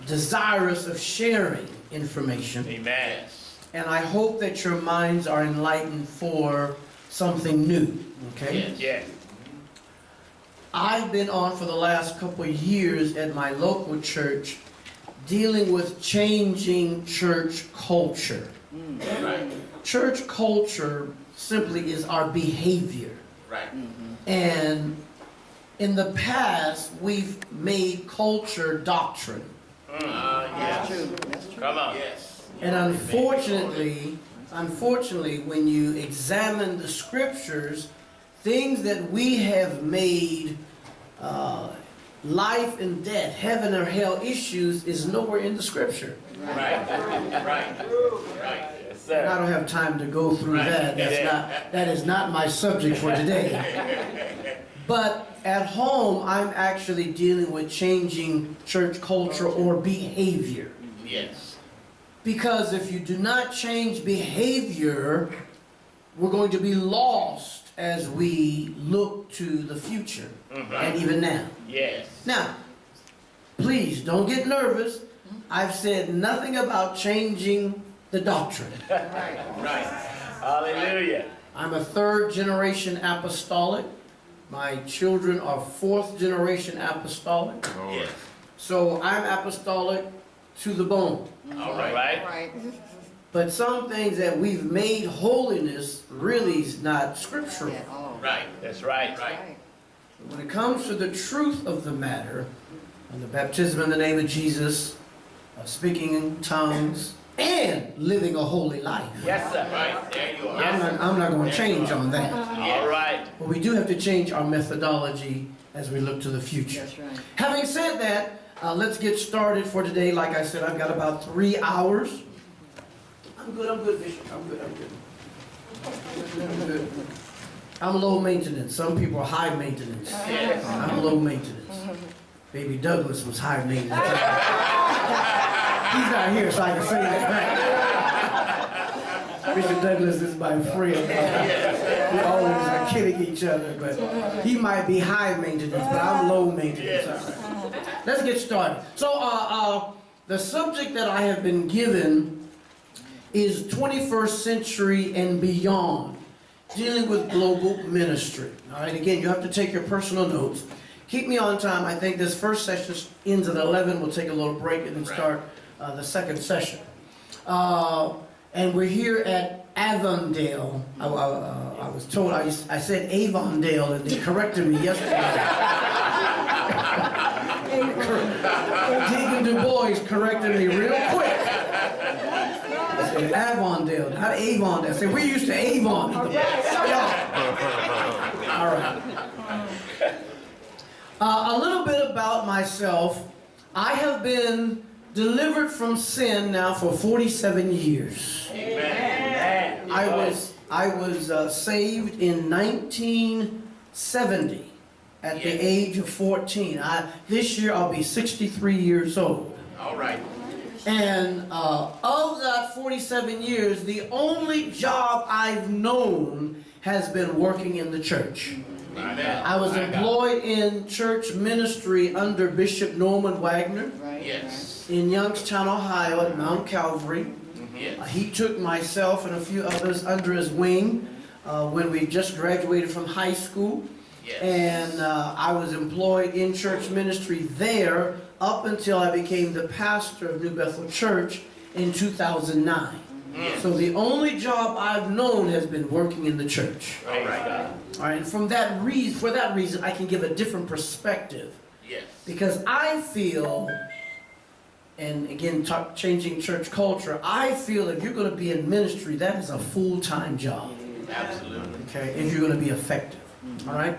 desirous of sharing information. Amen. And I hope that your minds are enlightened for something new. Okay? Yes. I've been on for the last couple of years at my local church dealing with changing church culture. Right. Church culture simply is our behavior. Right. And in the past, we've made culture doctrine. Yes. That's true. Come on. Yes. And unfortunately, when you examine the scriptures, things that we have made life and death, heaven or hell issues is nowhere in the scripture. Right. Right. Right. Yes, sir. I don't have time to go through that. That is not my subject for today. But at home, I'm actually dealing with changing church culture or behavior. Yes. Because if you do not change behavior, we're going to be lost as we look to the future and even now. Yes. Now, please don't get nervous. I've said nothing about changing the doctrine. Right. Hallelujah. I'm a third generation apostolic. My children are fourth generation apostolic. Yes. So I'm apostolic to the bone. All right. Right. But some things that we've made holiness really is not scriptural. Yeah, oh. Right. That's right. Right. When it comes to the truth of the matter, and the baptism in the name of Jesus, speaking in tongues, and living a holy life. Yes, sir. Right. There you are. I'm not going to change on that. All right. But we do have to change our methodology as we look to the future. That's right. Having said that, let's get started for today. Like I said, I've got about 3 hours. I'm good, Bishop. I'm good. I'm low maintenance. Some people are high maintenance. Yes. I'm low maintenance. Baby Douglas was high maintenance. He's not here, so I can say that. Bishop Douglas is my friend. We always are kidding each other, but he might be high maintenance, but I'm low maintenance. All right. Let's get started. So, the subject that I have been given is 21st century and beyond, dealing with global ministry. All right, again, you have to take your personal notes. Keep me on time. I think this first session ends at 11. We'll take a little break and then start the second session. And we're here at Avondale. I was told, I said Avondale, and they corrected me yesterday. Deacon Du Bois corrected me real quick. I said Avondale, not Avondale. I said, we're used to Avon. All right. A little bit about myself. I have been delivered from sin now for 47 years. Amen. I was saved in 1970 at the age of 14. This year I'll be 63 years old. All right. And of that 47 years, the only job I've known has been working in the church. Amen. I was employed in church ministry under Bishop Norman Wagner Right. Yes. in Youngstown, Ohio at Mount Calvary. Yes. He took myself and a few others under his wing when we just graduated from high school. Yes. And I was employed in church ministry there up until I became the pastor of New Bethel Church in 2009. Yes. So the only job I've known has been working in the church. All right. All right, and for that reason, I can give a different perspective. Yes. Because I feel, and again, changing church culture, I feel if you're going to be in ministry, that is a full-time job. Absolutely. Okay, if you're going to be effective. All right?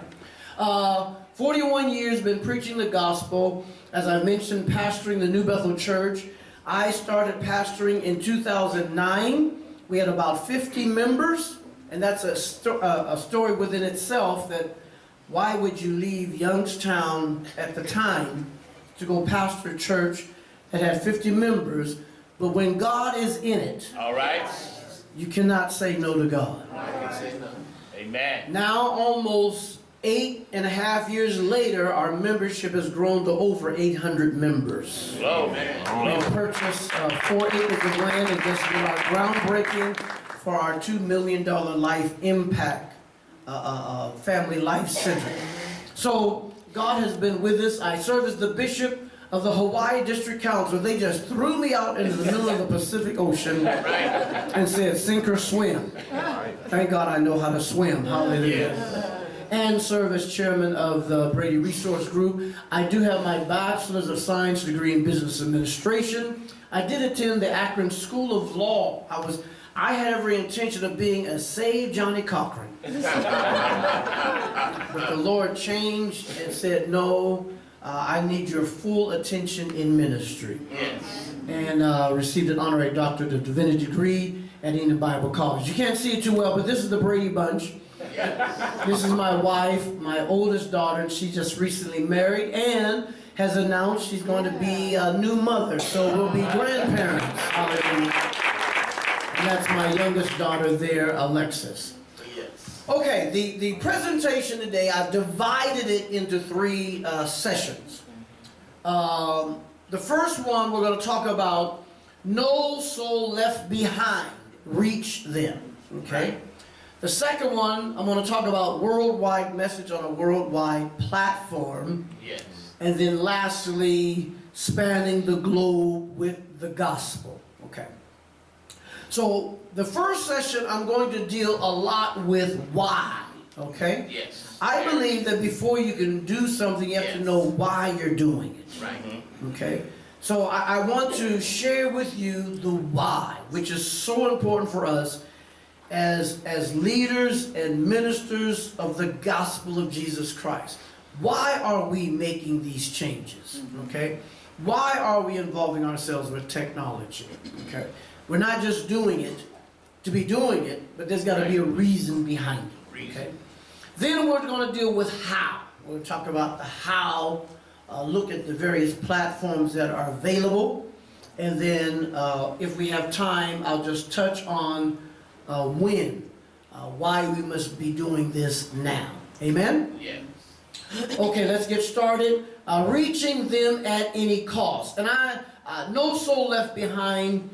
41 years been preaching the gospel. As I mentioned, pastoring the New Bethel Church. I started pastoring in 2009. We had about 50 members. And that's a story within itself, that why would you leave Youngstown at the time to go pastor a church that had 50 members, but when God is in it, All right. you cannot say no to God. Amen. Now almost 8.5 years later, our membership has grown to over 800 members. Hello, man. We purchased 4 acres of land and just did our groundbreaking for our $2 million Life Impact Family Life Center. So God has been with us. I serve as the bishop of the Hawaii District Council. They just threw me out into the middle of the Pacific Ocean and said, sink or swim. Thank God I know how to swim. Hallelujah. And serve as chairman of the Brady Resource Group. I do have my Bachelor's of Science degree in Business Administration. I did attend the Akron School of Law. I had every intention of being a saved Johnny Cochran. But the Lord changed and said, no, I need your full attention in ministry. Yes. And received an honorary doctorate of divinity degree at Enid Bible College. You can't see it too well, but this is the Brady bunch. This is my wife, my oldest daughter, and she just recently married and has announced she's going to be a new mother, so we'll be grandparents. Hallelujah. And that's my youngest daughter there, Alexis. Yes. Okay, the presentation today, I've divided it into 3 sessions. The first one, we're going to talk about no soul left behind, reach them. Okay? The second one, I'm going to talk about worldwide message on a worldwide platform. Yes. And then lastly, spanning the globe with the gospel. Okay. So the first session, I'm going to deal a lot with why. Okay? Yes. I believe that before you can do something, you have to know why you're doing it. Right. Okay? So I want to share with you the why, which is so important for us as leaders and ministers of the gospel of Jesus Christ. Why are we making these changes? Okay? Why are we involving ourselves with technology? Okay? We're not just doing it to be doing it, but there's got to be a reason behind it. Okay? Then we're going to deal with how. We'll talk about the how, look at the various platforms that are available, and then if we have time, I'll just touch on when, why we must be doing this now. Amen? Yes. Okay, let's get started. Reaching them at any cost. And no soul left behind.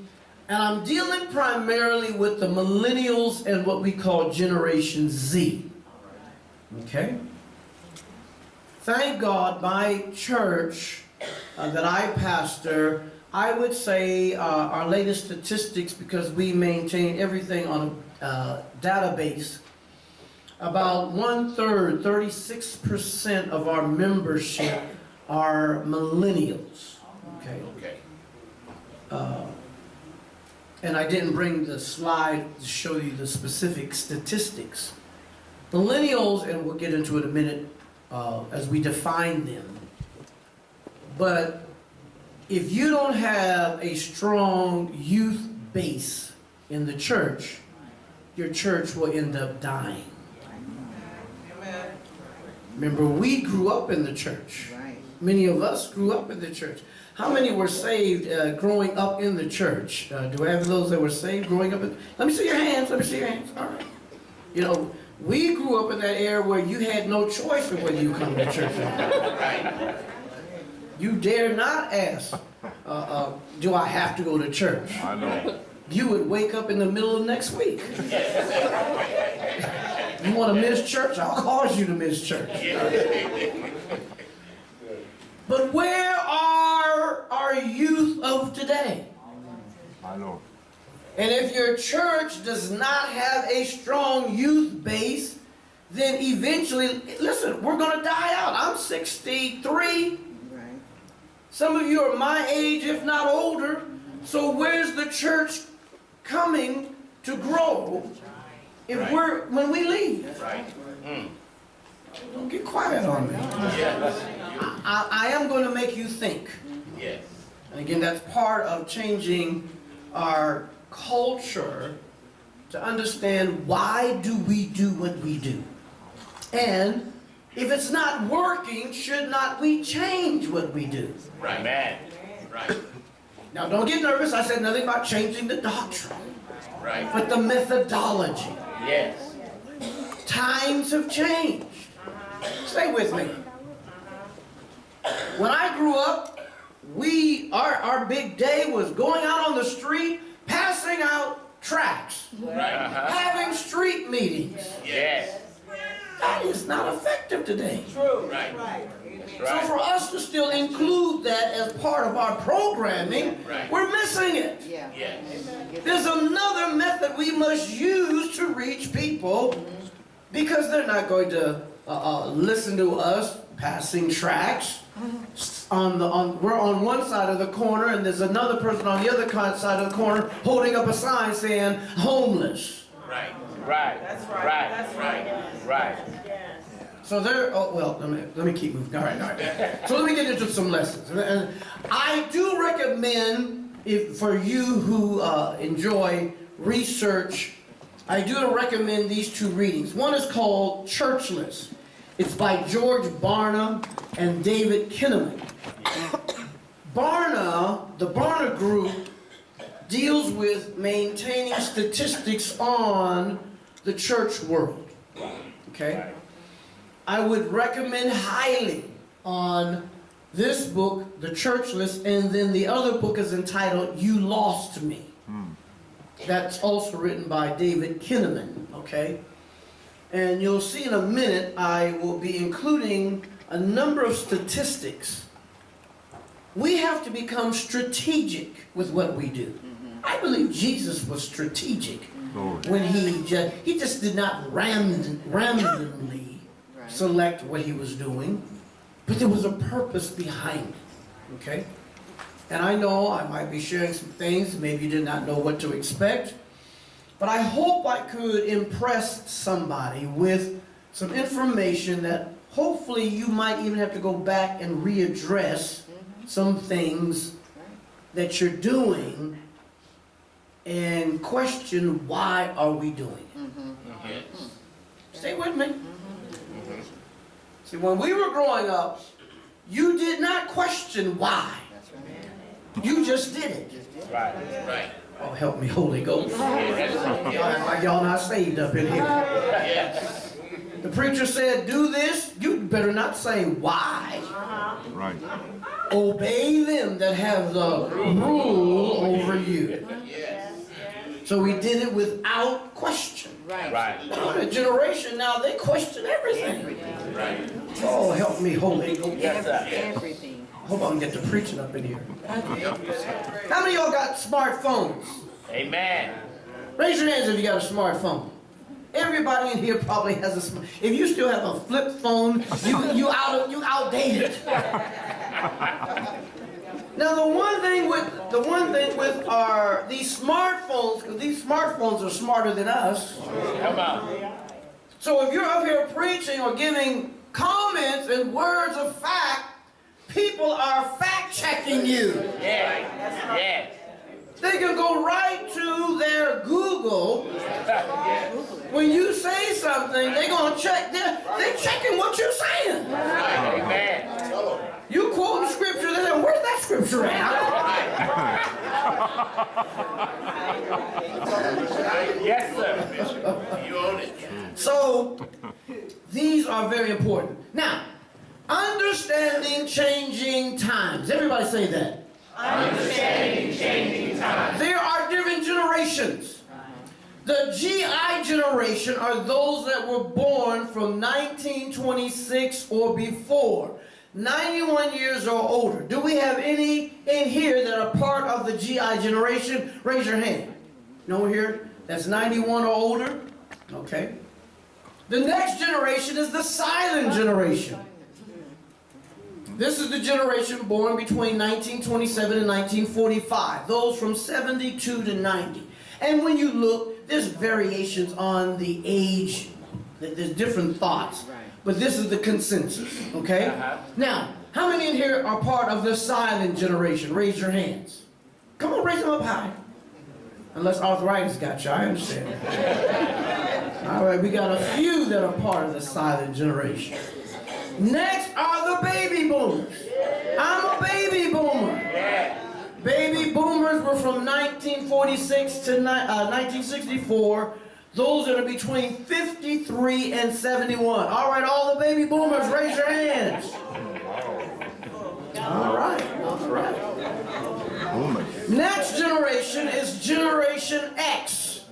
And I'm dealing primarily with the millennials and what we call Generation Z. Okay? Thank God my church that I pastor, I would say our latest statistics, because we maintain everything on a database, about 1/3, 36% of our membership are millennials. Okay. Okay. And I didn't bring the slide to show you the specific statistics. Millennials, and we'll get into it in a minute as we define them. But if you don't have a strong youth base in the church, your church will end up dying. Amen. Remember, we grew up in the church. Right. Many of us grew up in the church. How many were saved growing up in the church? Do I have those that were saved growing up in? Let me see your hands. Let me see your hands. All right. You know, we grew up in that era where you had no choice of whether you come to church or not. Right. You dare not ask, do I have to go to church? I know. You would wake up in the middle of next week. You want to miss church? I'll cause you to miss church. But where are our youth of today? I know. And if your church does not have a strong youth base, then eventually, listen, we're going to die out. I'm 63. Right. Some of you are my age, if not older. So where's the church coming to grow if when we leave? Right. Don't get quiet on me. Yes. I am going to make you think. Yes. And again, that's part of changing our culture to understand why do we do what we do. And if it's not working, should not we change what we do? Right. Man. Right. Now, don't get nervous. I said nothing about changing the doctrine, Right. but the methodology. Yes. Times have changed. Stay with me. When I grew up, our big day was going out on the street, passing out tracts, having street meetings. Yes. That is not effective today. True. Right. So for us to still include that as part of our programming, we're missing it. Yeah. Yes. There's another method we must use to reach people, because they're not going to listen to us passing tracts. We're on one side of the corner, and there's another person on the other side of the corner holding up a sign saying homeless. Right. That's right. That's right. Right. So there. Oh well. Let me keep moving. All right. So let me get into some lessons. And I do recommend, for you who enjoy research, I do recommend these two readings. One is called Churchless. It's by George Barna and David Kinnaman. The Barna Group deals with maintaining statistics on the church world. Okay? I would recommend highly on this book, The Churchless, and then the other book is entitled You Lost Me. That's also written by David Kinnaman, okay? And you'll see in a minute, I will be including a number of statistics. We have to become strategic with what we do. I believe Jesus was strategic when he just did not randomly select what he was doing, but there was a purpose behind it, okay? And I know I might be sharing some things, maybe you did not know what to expect, but I hope I could impress somebody with some information that hopefully you might even have to go back and readdress some things that you're doing and question, why are we doing it? Yes. Stay with me. See, when we were growing up, you did not question why. You just did it. Right. Oh, help me, Holy Ghost. Yes. Y'all act like y'all not saved up in here. Yes. The preacher said, do this. You better not say why. Right. Obey them that have the rule over you. Yes. So we did it without question. Right. The generation now, they question everything. Right. Oh, help me, Holy Ghost. Yes, sir. Everything. Hope I can get the preaching up in here. How many of y'all got smartphones? Amen. Raise your hands if you got a smartphone. Everybody in here probably has a smart. If you still have a flip phone, you outdated. Now the one thing with these smartphones, because these smartphones are smarter than us. Come on. So if you're up here preaching or giving comments and words of fact, people are fact checking you. Yes. Yes. They can go right to their Google. When you say something, they're going to check. They're checking what you're saying. Amen. You quoting scripture, they're saying, where's that scripture at? Yes, sir. You own it. So, these are very important. Now, understanding changing times. Everybody say that. Understanding changing times. There are different generations. The GI generation are those that were born from 1926 or before, 91 years or older. Do we have any in here that are part of the GI generation? Raise your hand. No one here that's 91 or older? Okay. The next generation is the silent generation. This is the generation born between 1927 and 1945. Those from 72 to 90. And when you look, there's variations on the age. There's different thoughts. But this is the consensus, okay? Now, how many in here are part of the silent generation? Raise your hands. Come on, raise them up high. Unless arthritis got you, I understand. All right, we got a few that are part of the silent generation. Next are the baby boomers. I'm a baby boomer. Baby boomers were from 1946 to 1964 Those that are between 53 and 71. All right, all the baby boomers, raise your hands. All right, all right. Next generation is Generation X.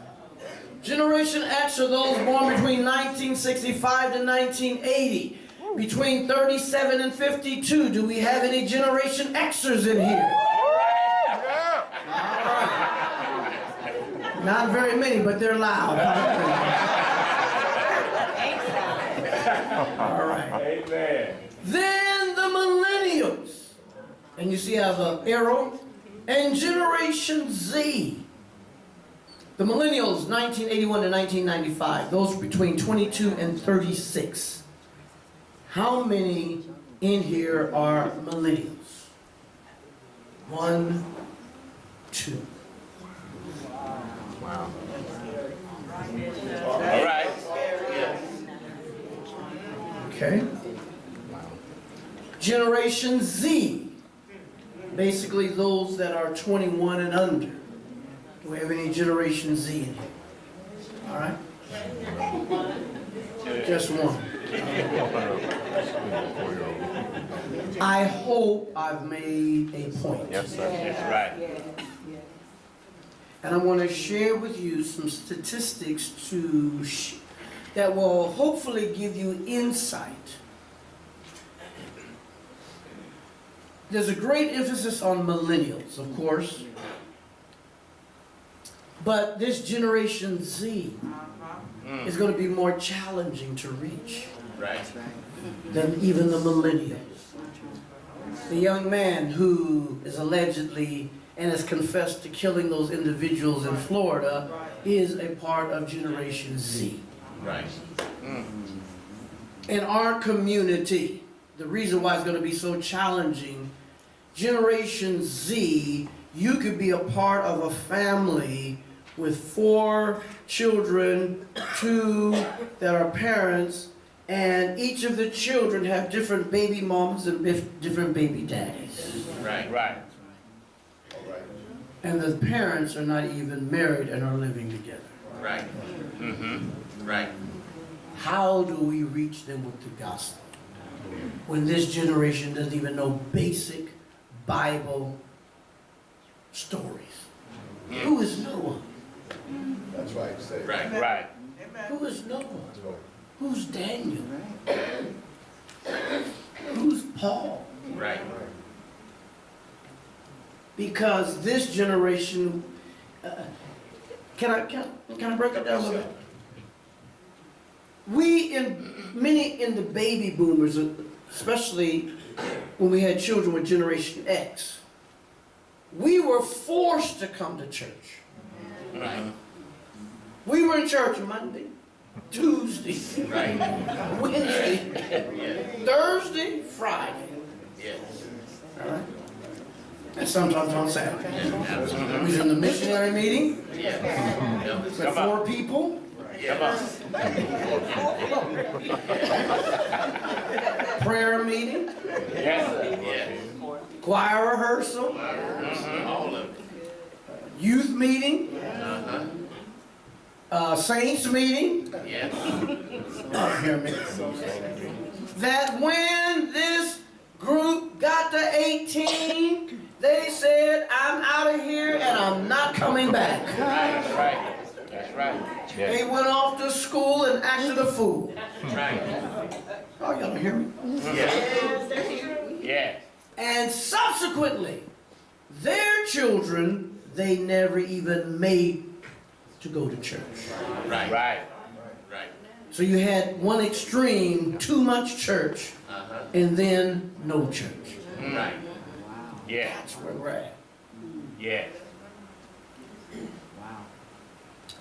Generation X are those born between 1965 to 1980. Between 37 and 52. Do we have any Generation Xers in here? All right. Not very many, but they're loud. All right. Amen. Then the millennials. And you see I have an arrow. And Generation Z. The millennials, 1981 to 1995. Those between 22 and 36. How many in here are millennials? 1, 2. Wow. All right. Okay. Generation Z. Basically those that are 21 and under. Do we have any Generation Z in here? All right. Just one. I hope I've made a point. Yes, sir. That's right. And I want to share with you some statistics that will hopefully give you insight. There's a great emphasis on millennials, of course. But this Generation Z is going to be more challenging to reach than even the millennials. The young man who is allegedly and has confessed to killing those individuals in Florida is a part of Generation Z. Right. In our community, the reason why it's going to be so challenging, Generation Z, you could be a part of a family with 4 children, 2 that are parents, and each of the children have different baby mamas and different baby daddies. Right. Right. And the parents are not even married and are living together. Right. Mm-hmm. Right. How do we reach them with the gospel when this generation doesn't even know basic Bible stories? Who is Noah? That's right. Say it. Right. Right. Who is Noah? Who's Daniel? Who's Paul? Right. Because this generation, can I break it down a little bit? Many in the baby boomers, especially when we had children with Generation X, we were forced to come to church. Right. We were in church Monday, Tuesday, Right. Wednesday, Thursday, Friday. Yes. All right? And sometimes on Saturday. We was in the missionary meeting with 4 people. Come on. Prayer meeting, Yes, sir. Yes. choir rehearsal, All of it. youth meeting, saints meeting. Yes. Hear me. That when this group got to 18, they said, I'm out of here and I'm not coming back. That's right. That's right. They went off to school and acted a fool. Right. Oh, y'all don't hear me? Yes. Yes. And subsequently, their children, they never even made to go to church. Right. Right. Right. So you had one extreme, too much church, and then no church. Right. Yeah. That's where we're at. Yes.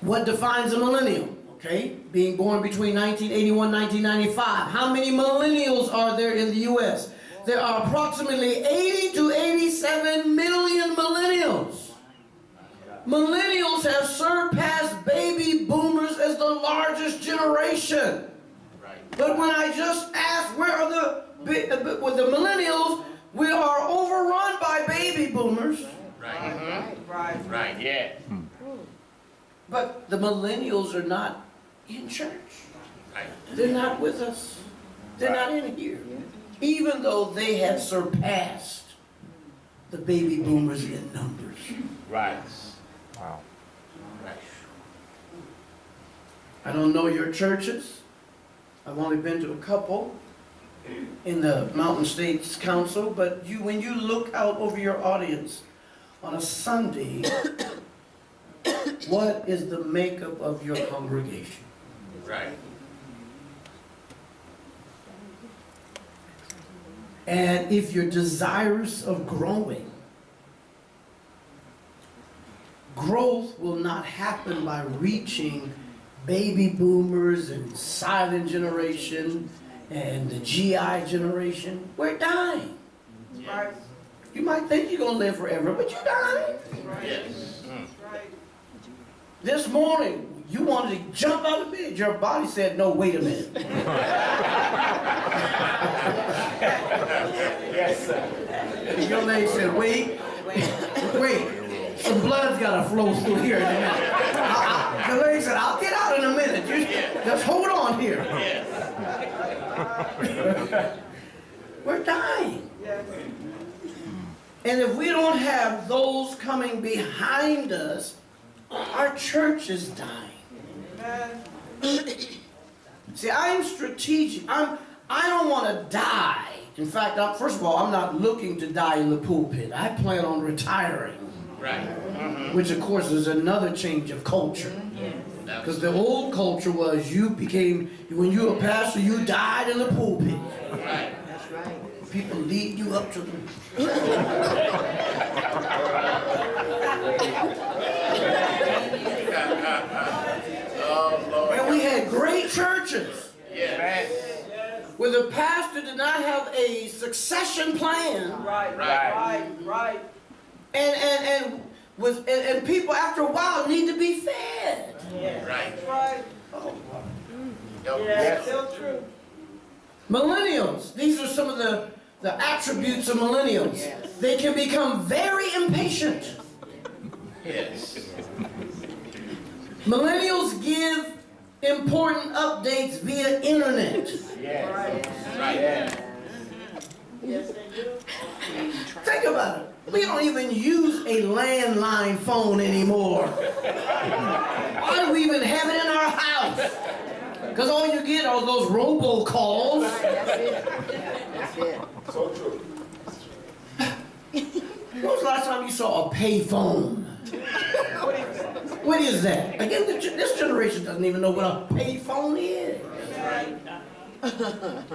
What defines a millennial? Okay, being born between 1981 and 1995. How many millennials are there in the U.S.? There are approximately 80 to 87 million millennials. Millennials have surpassed baby boomers as the largest generation. Right. But when I just asked where are with the millennials, we are overrun by baby boomers. Right. Right. Right. Yeah. But the millennials are not in church. Right. They're not with us. They're not in here. Even though they have surpassed the baby boomers in numbers. Right. Wow. Right. I don't know your churches. I've only been to a couple in the Mountain States Council, but when you look out over your audience on a Sunday, what is the makeup of your congregation? Right. And if you're desirous of growing, growth will not happen by reaching baby boomers and silent generation and the GI generation. We're dying. Yes. You might think you're going to live forever, but you're dying. Yes. This morning, you wanted to jump out of bed. Your body said, no, wait a minute. Yes, sir. Your leg said, wait. Some blood's got to flow through here in a minute. The leg said, I'll get out in a minute. Just hold on here. Yes. We're dying. And if we don't have those coming behind us, our church is dying. See, I'm strategic. I don't want to die. In fact, first of all, I'm not looking to die in the pulpit. I plan on retiring. Right. Which, of course, is another change of culture. Because the old culture was when you were a pastor, you died in the pulpit. Right. That's right. People lead you up to the... Oh, Lord. And we had great churches Yes. where the pastor did not have a succession plan. Right. And people after a while need to be fed. Right. Oh. Yes. Still true. Millennials, these are some of the attributes of millennials. Yes. They can become very impatient. Yes. Millennials give important updates via internet. Yes. Right. Yes, they do. Think about it. We don't even use a landline phone anymore. Why do we even have it in our house? Because all you get are those robocalls. That's it. So true. When was the last time you saw a payphone? What is that? Again, this generation doesn't even know what a payphone is.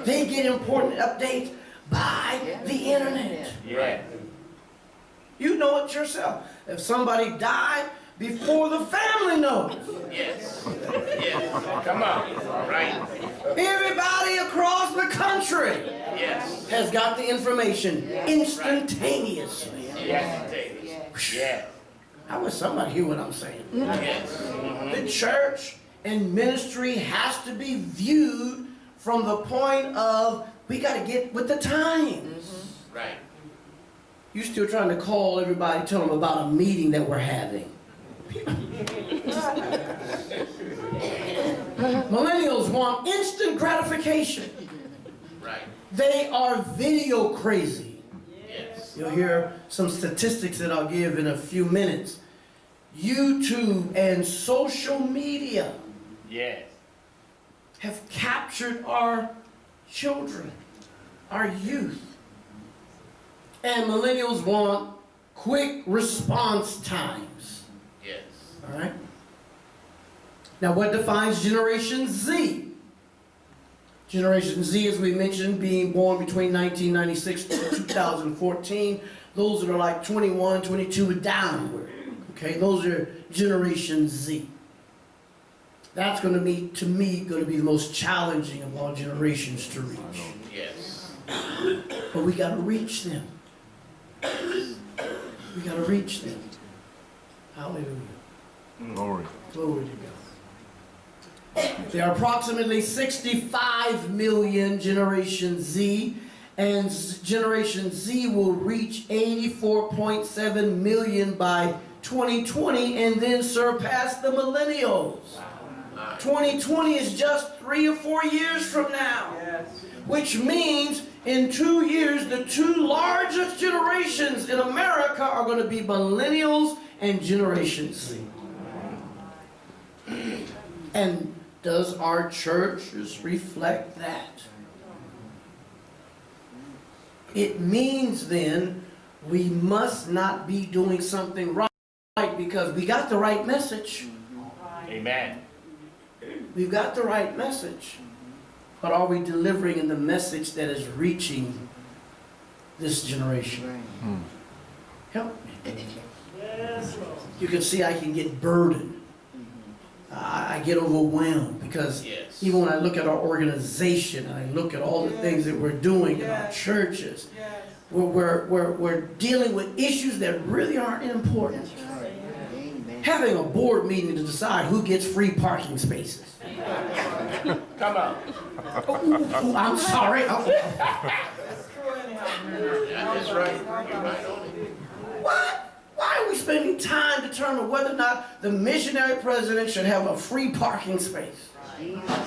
They get important updates by the internet. Yeah. You know it yourself. If somebody died before the family knows. Yes. Yes. Come on. Right. Everybody across the country Yes. has got the information instantaneously. Yes. Yeah. I wish somebody hear what I'm saying. Yes. The church and ministry has to be viewed from the point of we got to get with the times. Right. You still trying to call everybody, tell them about a meeting that we're having. Millennials want instant gratification. Right. They are video crazy. Yes. You'll hear some statistics that I'll give in a few minutes. YouTube and social media Yes. have captured our children, our youth. And millennials want quick response times. Yes. All right? Now, what defines Generation Z? Generation Z, as we mentioned, being born between 1996 to 2014. Those that are like 21, 22 and downward. Okay, those are Generation Z. That's going to be, to me, going to be the most challenging of all generations to reach. Yes. But we got to reach them. We got to reach them. Hallelujah. Glory. Glory to God. There are approximately 65 million Generation Z, and Generation Z will reach 84.7 million by 2020 and then surpass the millennials. 2020 is just 3 or 4 years from now. Which means in 2 years, the two largest generations in America are going to be millennials and Generation Z. And does our churches reflect that? It means then we must not be doing something right because we got the right message. Amen. We've got the right message. But are we delivering in the message that is reaching this generation? Help me. You can see I can get burdened. I get overwhelmed because even when I look at our organization and I look at all the things that we're doing in our churches, we're dealing with issues that really aren't important. Having a board meeting to decide who gets free parking spaces. Come on. Oh, I'm sorry. That's right. You're right on it. What? Why are we spending time determining whether or not the missionary president should have a free parking space?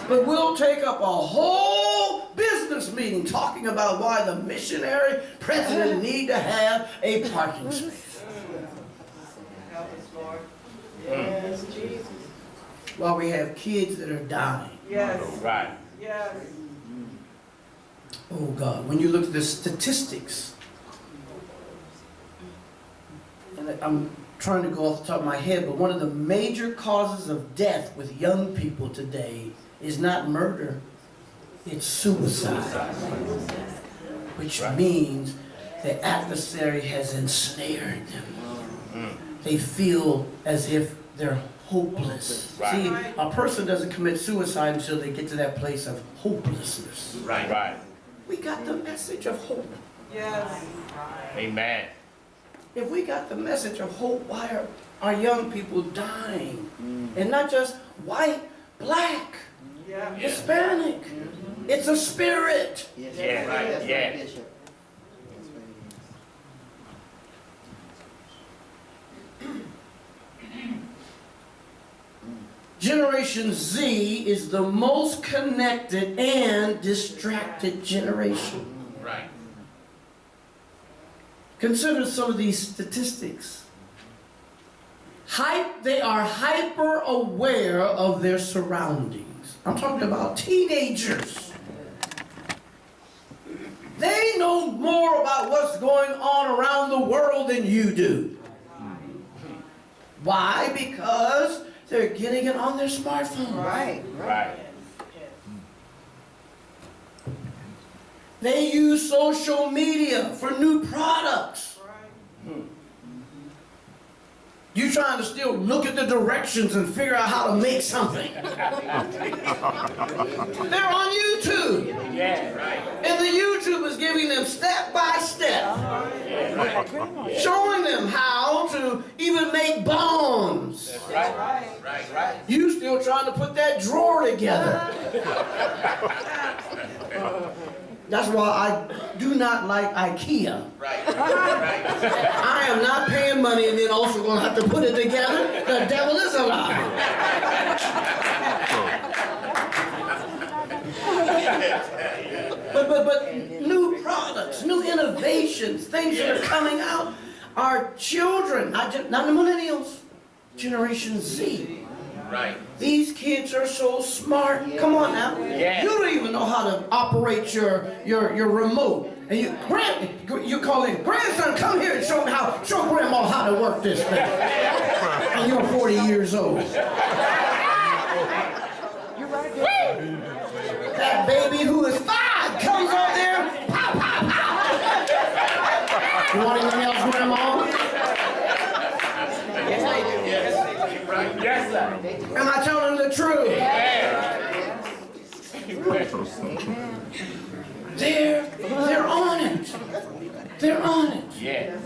But we'll take up a whole business meeting talking about why the missionary president need to have a parking space. Yes, Jesus. While we have kids that are dying. Yes. Right. Yes. Oh God, when you look at the statistics, and I'm trying to go off the top of my head, but one of the major causes of death with young people today is not murder, it's suicide. Which means the adversary has ensnared them. They feel as if they're hopeless. Right. See, a person doesn't commit suicide until they get to that place of hopelessness. Right. Right. We got the message of hope. Yes. Amen. If we got the message of hope, why are our young people dying? And not just white, black, Yeah. Hispanic. It's a spirit. Yes, Yeah, right, that's yeah. right, Bishop. That's what Generation Z is the most connected and distracted generation. Right. Consider some of these statistics. They are hyper aware of their surroundings. I'm talking about teenagers. They know more about what's going on around the world than you do. Why? Because they're getting it on their smartphone. Right, right. Right. They use social media for new products. You trying to still look at the directions and figure out how to make something. They're on YouTube. Yeah. Right. And the YouTube is giving them step by step. Showing them how to even make bombs. Right. Right. Right. You still trying to put that drawer together. That's why I do not like IKEA. Right. Right. I am not paying money and then also going to have to put it together. The devil is a liar. But new products, new innovations, things that are coming out. Our children, not the millennials, Generation Z. Right. These kids are so smart. Come on now. Yeah. You don't even know how to operate your remote. And you call in, grandson, come here and show grandma how to work this thing. And you're 40 years old. That baby who is 5 comes over there, pow, pow, pow. You want anything else, grandma? Right. Yes, sir. Am I telling the truth? They're on it. They're on it. Yeah.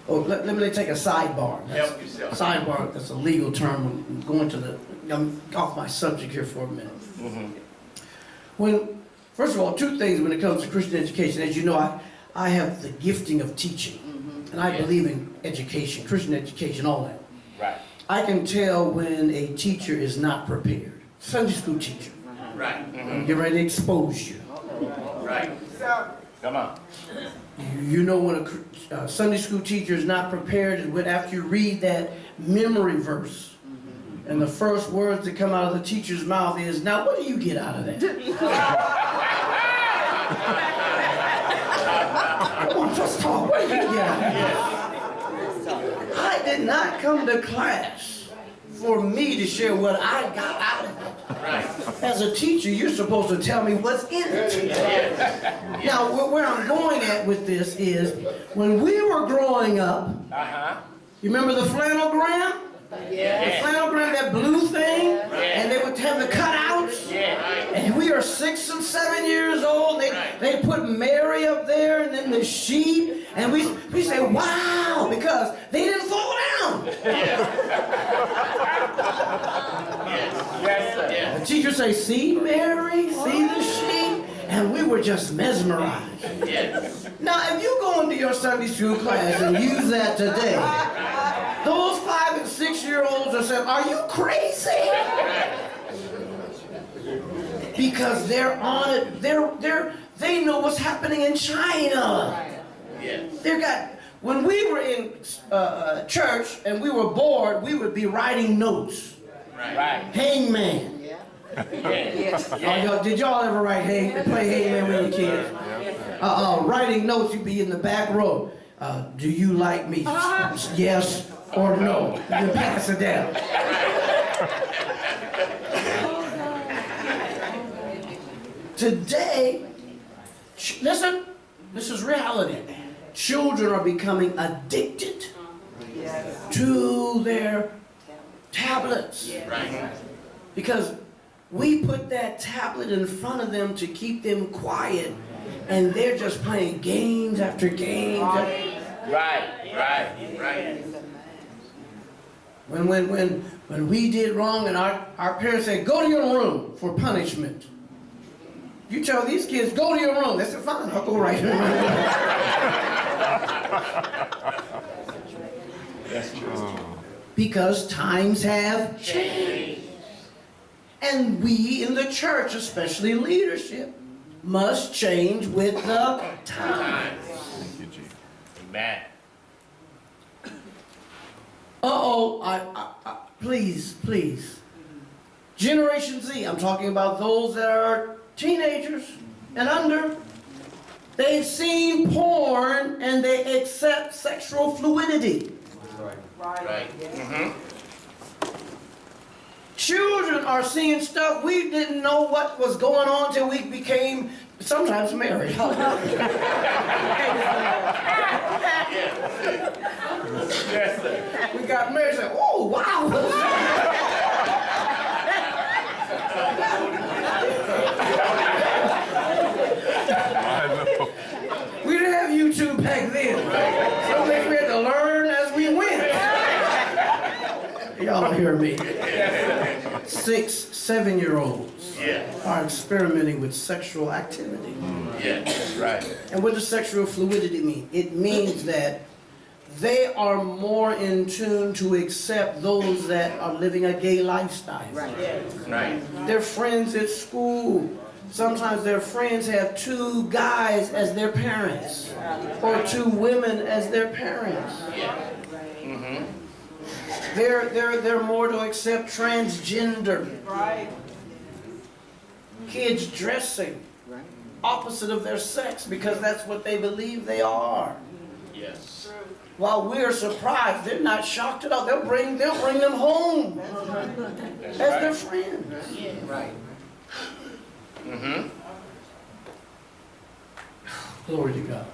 Let me take a sidebar. Help yourself. Sidebar, that's a legal term. I'm off my subject here for a minute. First of all, 2 things when it comes to Christian education. As you know, I have the gifting of teaching. and I believe in education, Christian education, all that. Right. I can tell when a teacher is not prepared. Sunday school teacher. Right. Mm-hmm. Get ready to expose you. Right. Come on. You know when a Sunday school teacher is not prepared is when after you read that memory verse, and the first words that come out of the teacher's mouth is, now what do you get out of that? Come on, just talk. What do you get out of that? I did not come to class for me to share what I got out of it. Right. As a teacher, you're supposed to tell me what's in it. Now, where I'm going at with this is, when we were growing up, you remember the flannelgram? Yeah. The flannelgram, that blue thing, and they would have the cutouts. And we are 6 and 7 years old. They put Mary up there, and then the sheep, and we say, wow, because they didn't fall down. Yes, sir. The teacher say, see Mary, see the sheep, and we were just mesmerized. Yes. Now, if you go into your Sunday school class and use that today, those 5 and 6-year-olds are saying, are you crazy? Because they're on it. They know what's happening in China. Yes. When we were in church and we were bored, we would be writing notes. Right. Hangman. Yes. Did y'all ever play hangman with your kids? Writing notes, you'd be in the back row. Do you like me? Yes or no? You pass it down. Today, listen, this is reality. Children are becoming addicted to their tablets. Right. Because we put that tablet in front of them to keep them quiet, and they're just playing games after games. Right. When we did wrong and our parents said, go to your room for punishment. You tell these kids, go to your room. They said, fine, I'll go right here. That's true. Because times have changed. And we in the church, especially leadership, must change with the times. Amen. Please. Generation Z, I'm talking about those that are teenagers and under. They've seen porn and they accept sexual fluidity. Right. Mm-hmm. Children are seeing stuff we didn't know what was going on till we became sometimes married. Yes, sir. We got married and said, oh, wow. We didn't have YouTube back then. Some things we had to learn as we went. Y'all hear me? 6, 7-year-olds are experimenting with sexual activity. Yes, right. And what does sexual fluidity mean? It means that they are more in tune to accept those that are living a gay lifestyle. Right. Their friends at school, sometimes their friends have 2 guys as their parents, or 2 women as their parents. Mm-hmm. They're more to accept transgender. Kids dressing opposite of their sex because that's what they believe they are. Yes. While we're surprised, they're not shocked at all. They'll bring them home as their friends. Right. Mm-hmm. Glory to God.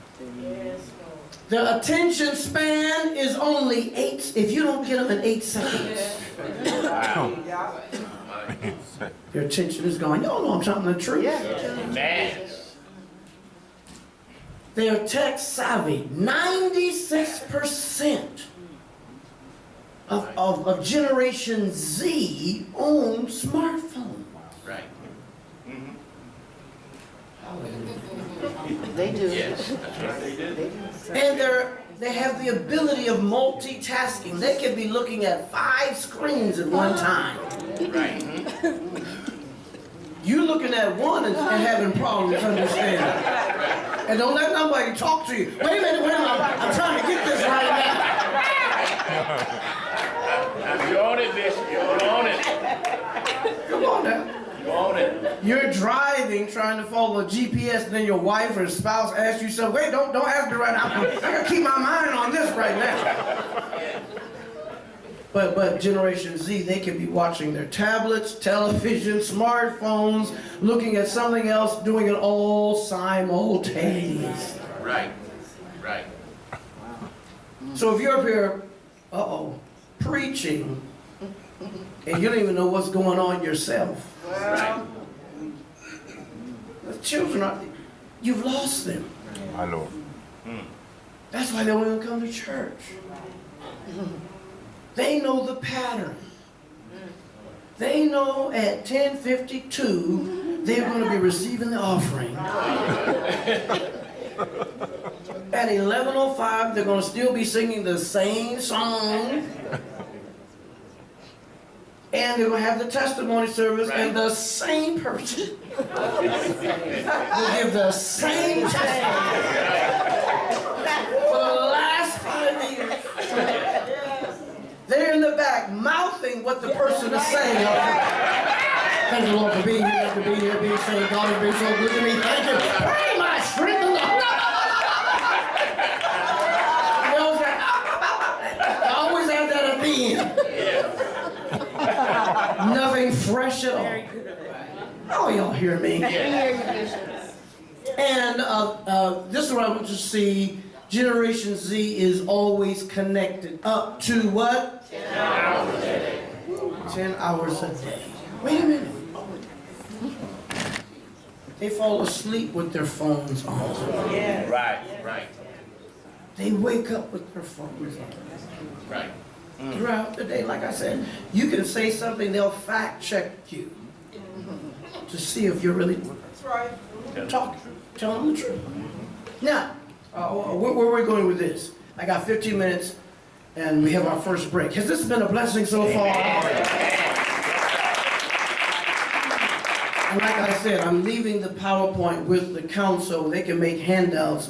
Their attention span is only 8. If you don't get them in 8 seconds, their attention is gone. Y'all know I'm telling the truth. Amen. They are tech savvy. 96% of Generation Z own smartphones. Right. Mm-hmm. They do. Yes, that's right. They do. And they have the ability of multitasking. They can be looking at 5 screens at one time. Right. You looking at one and having problems understanding. And don't let nobody talk to you. Wait a minute, I'm trying to get this right now. You're on it, Bishop. You're on it. Come on now. You're on it. You're driving, trying to follow a GPS, and then your wife or spouse asks you something. Wait, don't ask me right now. I gotta keep my mind on this right now. But Generation Z, they can be watching their tablets, television, smartphones, looking at something else, doing it all simultaneously. Right. Right. So if you're up here, preaching, and you don't even know what's going on yourself, Right. the children you've lost them. My Lord. That's why they don't even come to church. They know the pattern. They know at 10:52 they're going to be receiving the offering. At 11:05 they're going to still be singing the same song. And they're going to have the testimony service, and the same person will give the same testimony for the last 5 years. They're in the back mouthing what the person is saying. Thank the Lord for being here, to be here, being saved. God has been so good to me. Thank you. Pray my strength in the Lord. I always have that at the end. Nothing fresh at all. Oh, y'all hear me? And this is what I want you to see. Generation Z is always connected up to what? 10 hours a day. 10 hours a day. Wait a minute. They fall asleep with their phones on. Right. Right. They wake up with their phones on. Right. Throughout the day, like I said, you can say something, they'll fact check you to see if you're really talking, telling the truth. Now, where are we going with this? I got 15 minutes, and we have our first break. Has this been a blessing so far? And like I said, I'm leaving the PowerPoint with the council. They can make handouts.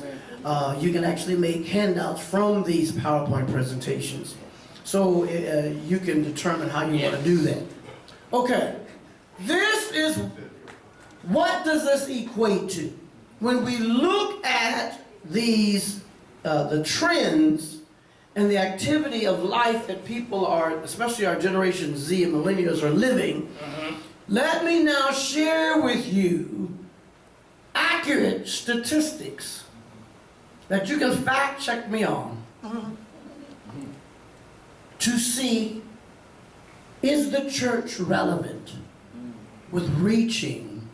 You can actually make handouts from these PowerPoint presentations. So you can determine how you want to do that. Okay, this is, what does this equate to? When we look at these, the trends and the activity of life that people are, especially our Generation Z and millennials are living, let me now share with you accurate statistics that you can fact check me on to see, is the church relevant with reaching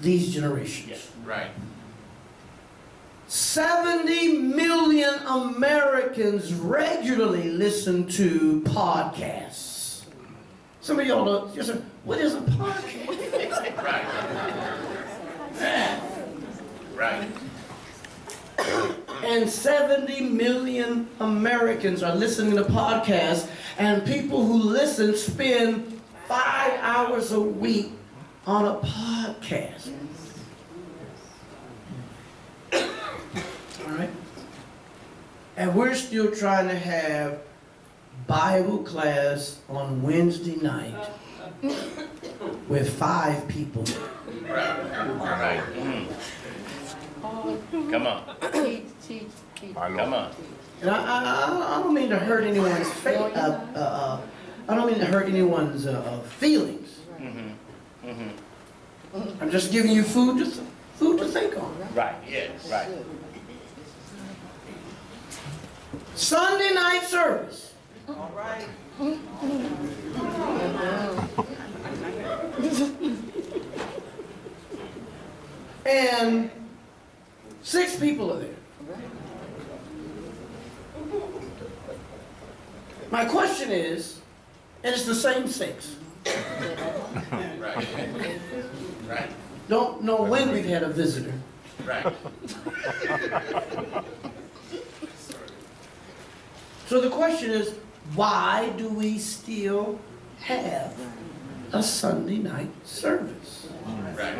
these generations? Yes. Right. 70 million Americans regularly listen to podcasts. Some of y'all know, you say, what is a podcast? Right. Right. And 70 million Americans are listening to podcasts, and people who listen spend 5 hours a week on a podcast. All right? And we're still trying to have Bible class on Wednesday night with 5 people. Right. Right. Come on. My Lord. Come on. And I don't mean to hurt anyone's I don't mean to hurt anyone's feelings. I'm just giving you food to think on. Right. Yes. Right. Sunday night service. All right. And 6 people are there. My question is, and it's the same 6. Right. Right. Don't know when we've had a visitor. Right. So the question is, why do we still have a Sunday night service? Right.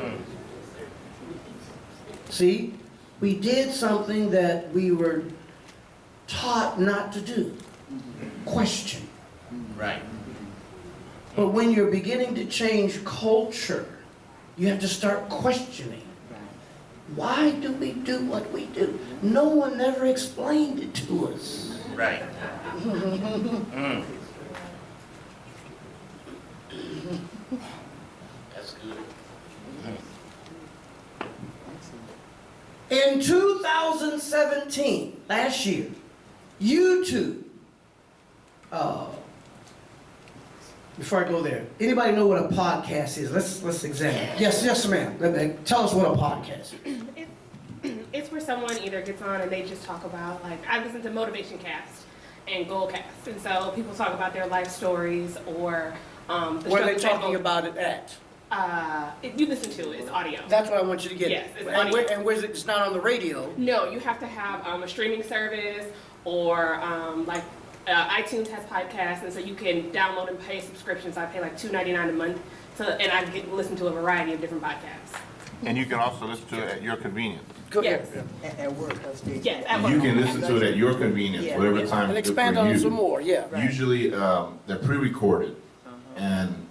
See, we did something that we were taught not to do. Question. Right. But when you're beginning to change culture, you have to start questioning. Why do we do what we do? No one ever explained it to us. Right. Mm. That's good. In 2017, last year, YouTube, before I go there, anybody know what a podcast is? Let's examine it. Yes, ma'am. Tell us what a podcast is. It's where someone either gets on and they just talk about, like, I listen to Motivation Cast and Goal Cast, and so people talk about their life stories or What are they talking about it at? If you listen to it, it's audio. That's what I want you to get. Yes, it's and audio. where's it? It's not on the radio. No, you have to have a streaming service or iTunes has podcasts, and so you can download and pay subscriptions. I pay like $2.99 a month, and I get to listen to a variety of different podcasts. And you can also listen to it at your convenience. Go Yes. ahead. At work, that's the. Yes, at work. You can listen to it at your convenience, Yeah. whatever time And is good expand for on it you. some more, yeah. Usually, they're pre-recorded, and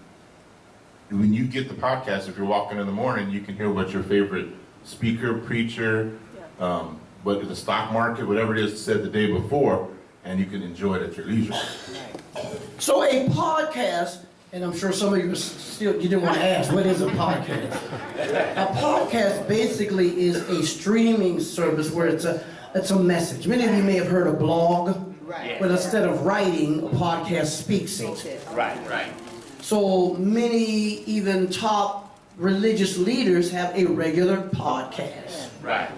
when you get the podcast, if you're walking in the morning, you can hear what your favorite speaker, preacher, what the stock market, whatever it is, said the day before, and you can enjoy it at your leisure. So a podcast, and I'm sure some of you you didn't want to ask, what is a podcast? A podcast basically is a streaming service where it's a message. Many of you may have heard a blog, Right. but instead of writing, a podcast speaks it. Right. Right. So many even top religious leaders have a regular podcast Right.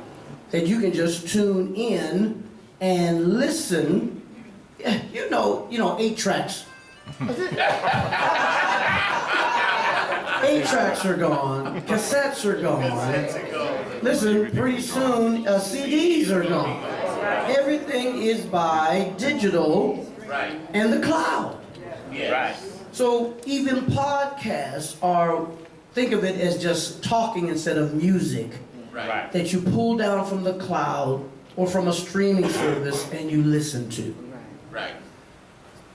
that you can just tune in and listen. Yeah, you know, 8 tracks. 8 tracks are gone. Cassettes are gone. Listen, pretty soon CDs are gone. Everything is by digital Right. and the cloud. Yeah. Right. So even podcasts think of it as just talking instead of music Right. that you pull down from the cloud or from a streaming service and you listen to. Right.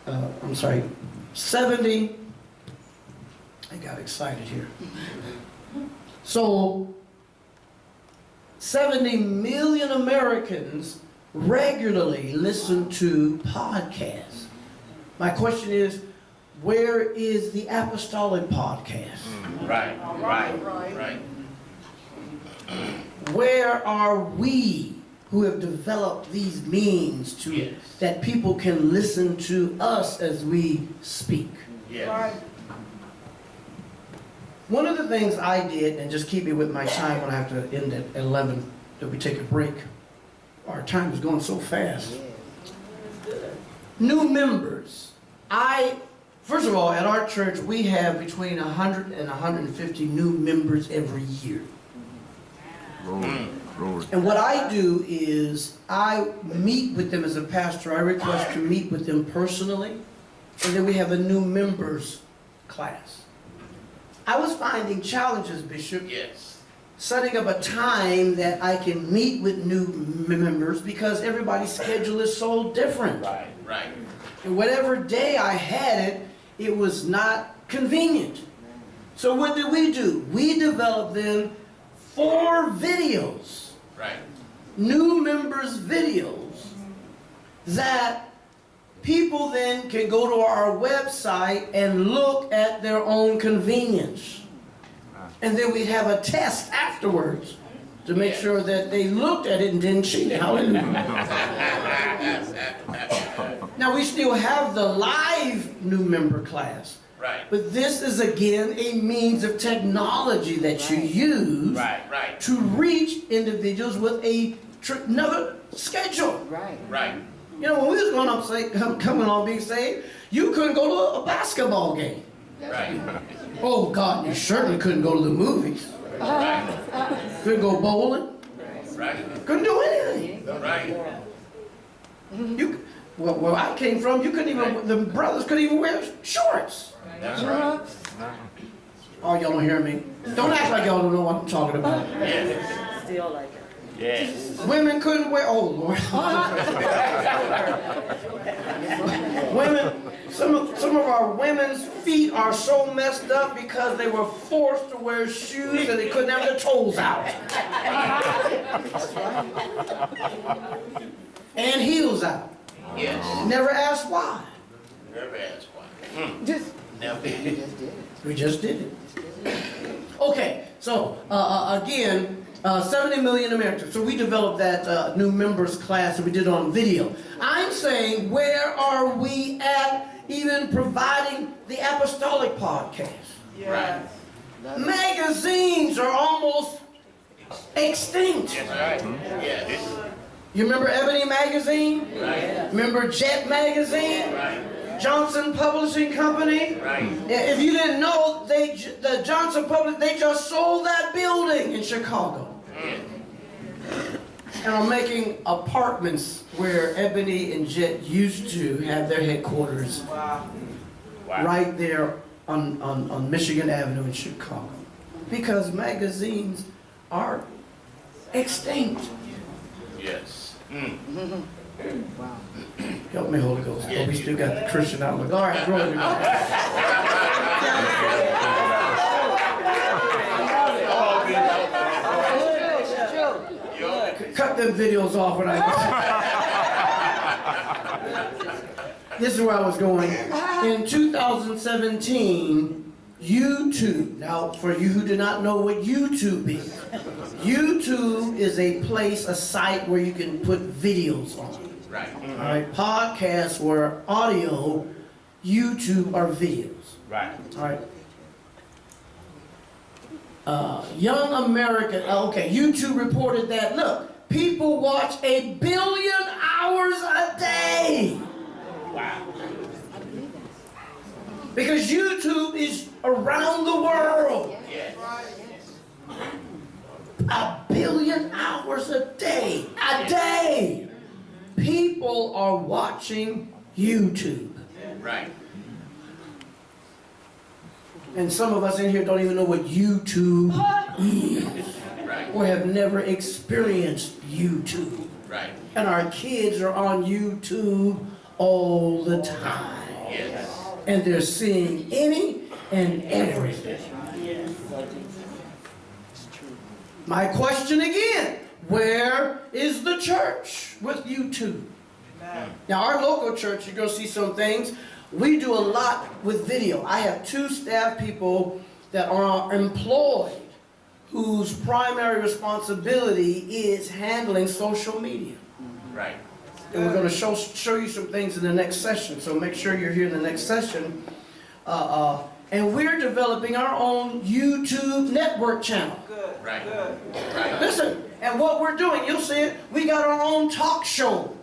I'm sorry, 70, I got excited here. So 70 million Americans regularly listen to podcasts. My question is, where is the apostolic podcast? Right. Right. Right. Where are we who have developed these means to Yes. that people can listen to us as we speak? Yes. One of the things I did, and just keep me with my time when I have to end at 11, that we take a break. Our time is going so fast. New members. First of all, at our church, we have between 100 and 150 new members every year. Glory. And what I do is I meet with them as a pastor. I request to meet with them personally. And then we have a new members class. I was finding challenges, Bishop, Yes. setting up a time that I can meet with new members because everybody's schedule is so different. Right. Right. And whatever day I had it, it was not convenient. So what did? We developed then 4 videos. Right. New members videos that people then can go to our website and look at their own convenience. And then we have a test afterwards to make sure that they looked at it and didn't cheat. Hallelujah. Now we still have the live new member class. Right. But this is again a means of technology that you use Right. Right. to reach individuals with another schedule. Right. Right. You know, when we was growing up, coming on being saved, you couldn't go to a basketball game. Right. Oh God, you certainly couldn't go to the movies. Right. Couldn't go bowling. Couldn't do anything. Right. Where I came from, you couldn't even, the brothers couldn't even wear shorts. That's right. Oh, y'all don't hear me? Don't act like y'all don't know what I'm talking about. Yes. Still like it. Yes. Women couldn't wear, oh Lord. Women, some of our women's feet are so messed up because they were forced to wear shoes and they couldn't have their toes out. And heels out. Yes. Never asked why. Never asked why. Just, Never. you just did it. We just did it. Okay, so again, 70 million Americans. So we developed that new members class that we did on video. I'm saying, where are we at even providing the apostolic podcast? Right. Magazines are almost extinct. That's right. Yes. You remember Ebony Magazine? Right. Remember Jet Magazine? Right. Johnson Publishing Company? Right. If you didn't know, the Johnson Publishing, they just sold that building in Chicago. And are making apartments where Ebony and Jet used to have their headquarters. Wow. Right there on Michigan Avenue in Chicago. Because magazines are extinct. Yes. Wow. Help me, Holy Ghost. Oh, we still got the Christian outlook. All right, glory to God. Cut them videos off when I get. This is where I was going. In 2017, YouTube. Now, for you who do not know what YouTube is, YouTube is a place, a site where you can put videos on. Right. All right, podcasts were audio, YouTube are videos. Right. All right. Young American, okay, YouTube reported that, look, people watch 1 billion hours a day. Wow. Because YouTube is around the world. Yes. 1 billion hours a day. A day. People are watching YouTube. Right. And some of us in here don't even know what YouTube is. Right. Or have never experienced YouTube. Right. And our kids are on YouTube all the time. Yes. And they're seeing any and everything. My question again, where is the church with YouTube? Now our local church, you're going to see some things. We do a lot with video. I have 2 staff people that are employed whose primary responsibility is handling social media. Right. And we're going to show you some things in the next session, so make sure you're here in the next session. And we're developing our own YouTube network channel. Right. Right. Listen, and what we're doing, you'll see it, we got our own talk show.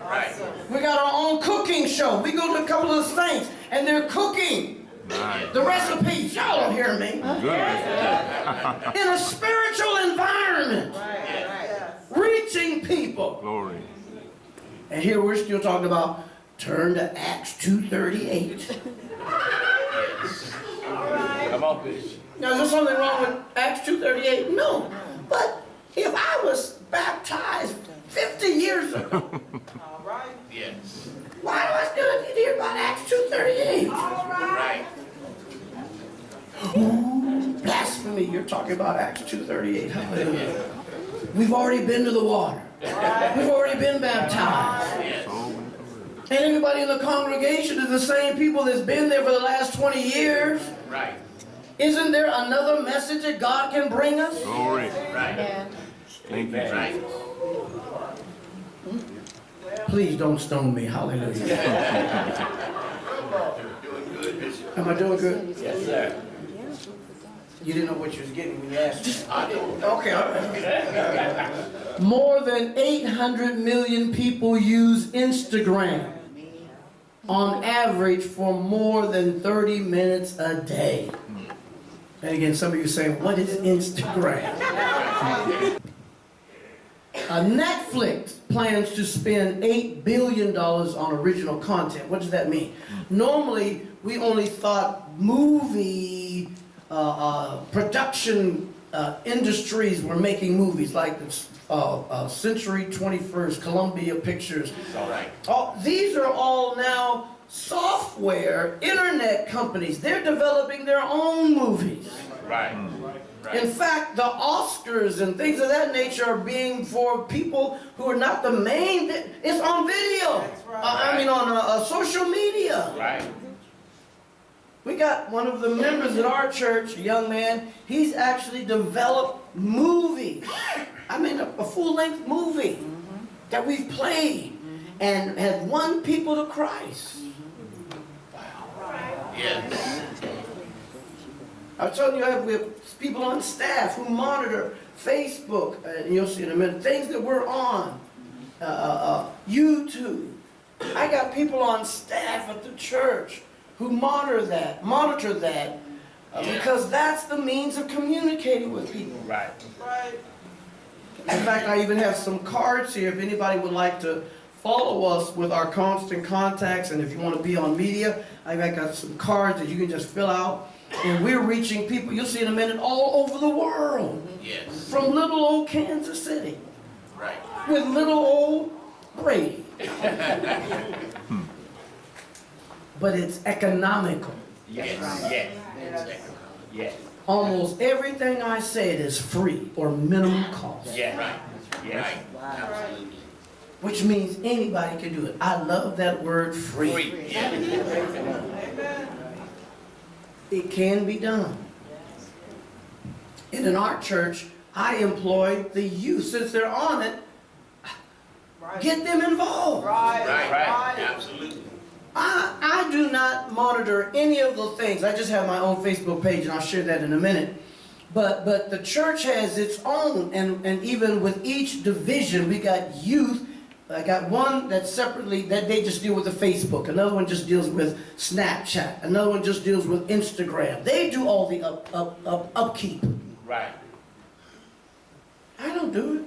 Right. We got our own cooking show. We go to a couple of things, and they're cooking the recipes. Y'all don't hear me. In a spiritual environment. Reaching people. Glory. And here we're still talking about turn to Acts 2:38. Come on, Bishop. Now, is there something wrong with Acts 2:38? No. But if I was baptized 50 years ago, Yes. why do I still need to hear about Acts 2:38? Right. Blasphemy, you're talking about Acts 2:38. Hallelujah. We've already been to the water. We've already been baptized. Yes. And everybody in the congregation is the same people that's been there for the last 20 years. Right. Isn't there another message that God can bring us? Glory. Right. Thank you, Right. Jesus. Please don't stone me. Hallelujah. Doing good, Bishop. Am I doing good? Yes, sir. You didn't know what you was getting when you asked me. I do. Okay, all right. More than 800 million people use Instagram on average for more than 30 minutes a day. And again, some of you say, what is Instagram? Netflix plans to spend $8 billion on original content. What does that mean? Normally, we only thought movie production industries were making movies, like Century 21st, Columbia Pictures. All right. These are all now software, internet companies. They're developing their own movies. Right. In fact, the Oscars and things of that nature are being for people who are not the main. It's on video. I mean, on social media. Right. We got one of the members at our church, a young man. He's actually developed movies. I mean, a full-length movie that we've played and had won people to Christ. Yes. I was telling you, we have people on staff who monitor Facebook, and you'll see in a minute, things that we're on, YouTube. I got people on staff at the church who monitor that, because that's the means of communicating with people. Right. In fact, I even have some cards here if anybody would like to follow us with our constant contacts, and if you want to be on media, I got some cards that you can just fill out. And we're reaching people, you'll see in a minute, all over the world. Yes. From little old Kansas City. Right. With little old Brady. But it's economical. Yes. Yes. Yes. Almost everything I said is free or minimum cost. Yeah. Right. Yes. Absolutely. Which means anybody can do it. I love that word free. Free. Yeah. It can be done. And in our church, I employ the youth. Since they're on it, get them involved. Right. Absolutely. I do not monitor any of the things. I just have my own Facebook page, and I'll share that in a minute. But the church has its own, and even with each division, we got youth. I got one that's separately, that they just deal with the Facebook. Another one just deals with Snapchat. Another one just deals with Instagram. They do all the upkeep. Right. I don't do it.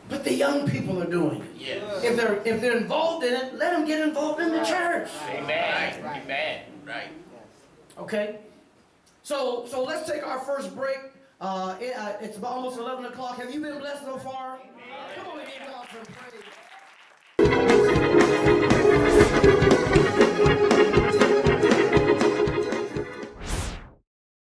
But the young people are doing it. Yes. If they're involved in it, let them get involved in the church. Amen. Amen. Right. Okay? So let's take our first break. It's about almost 11 o'clock. Have you been blessed so far? Come on, give God some praise.